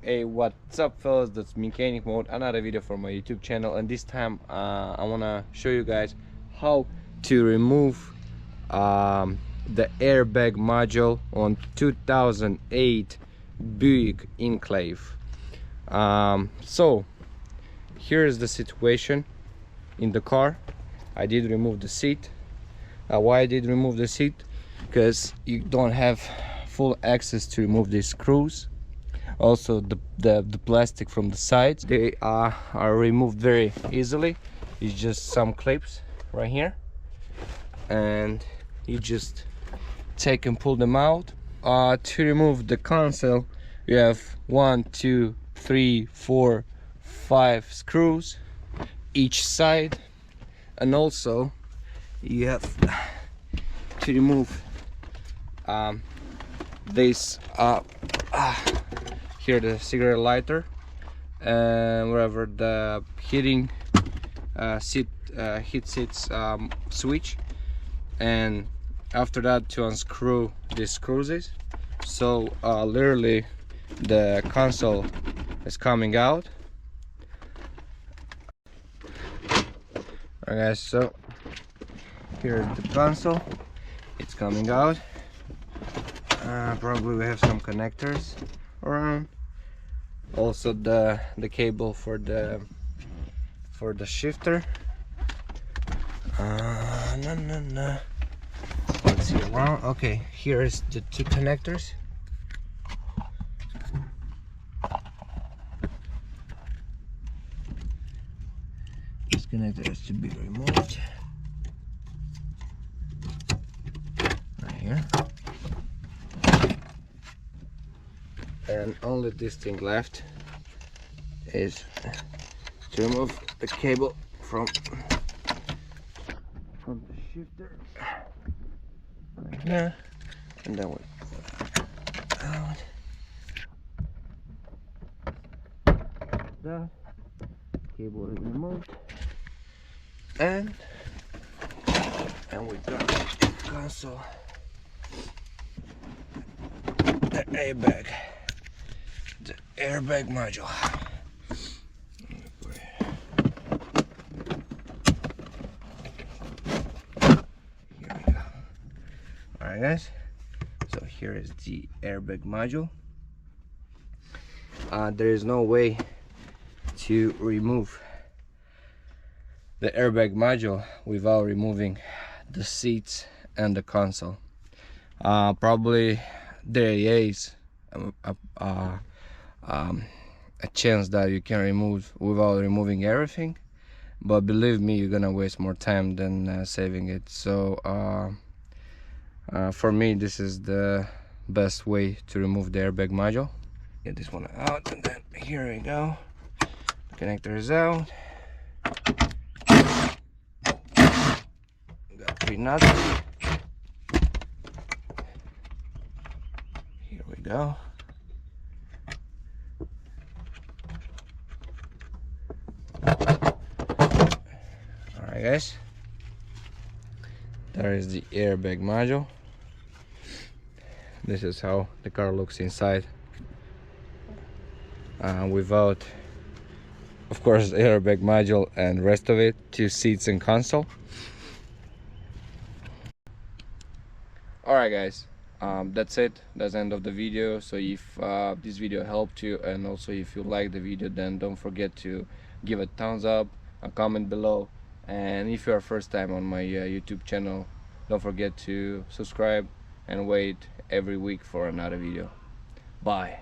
Hey, what's up fellas, that's Mechanic Mode, another video for my YouTube channel, and this time I wanna show you guys how to remove the airbag module on 2008 Buick Enclave. So here is the situation in the car. I did remove the seat. Why I did remove the seat? Because you don't have full access to remove these screws. Also the plastic from the sides, they are removed very easily. It's just some clips right here, and you just take and pull them out. To remove the console, you have 1, 2, 3, 4, 5 screws each side, and also you have to remove this here, the cigarette lighter, and wherever the heating heat seats switch, and after that to unscrew these screws. So literally the console is coming out. Alright guys, so here's the console, it's coming out. Probably we have some connectors around, also the cable for the shifter. Let's see around. Okay, here is the 2 connectors. This connector has to be removed right here, and only this thing left is to remove the cable from the shifter right here, and then we out that cable is removed, and we got the console, the airbag module. Alright guys, so here is the airbag module. There is no way to remove the airbag module without removing the seats and the console. Probably there is a chance that you can remove without removing everything, but believe me, you're gonna waste more time than saving it. So for me, this is the best way to remove the airbag module. Get this one out, and then here we go. The connector is out. Got 3 nuts. Here we go. Alright guys, there is the airbag module. This is how the car looks inside, without, of course, the airbag module and rest of it, 2 seats and console. Alright guys, that's it. That's the end of the video. So if this video helped you, and also if you like the video, then don't forget to give a thumbs up, a comment below, and if you are first time on my YouTube channel, don't forget to subscribe and wait every week for another video. Bye.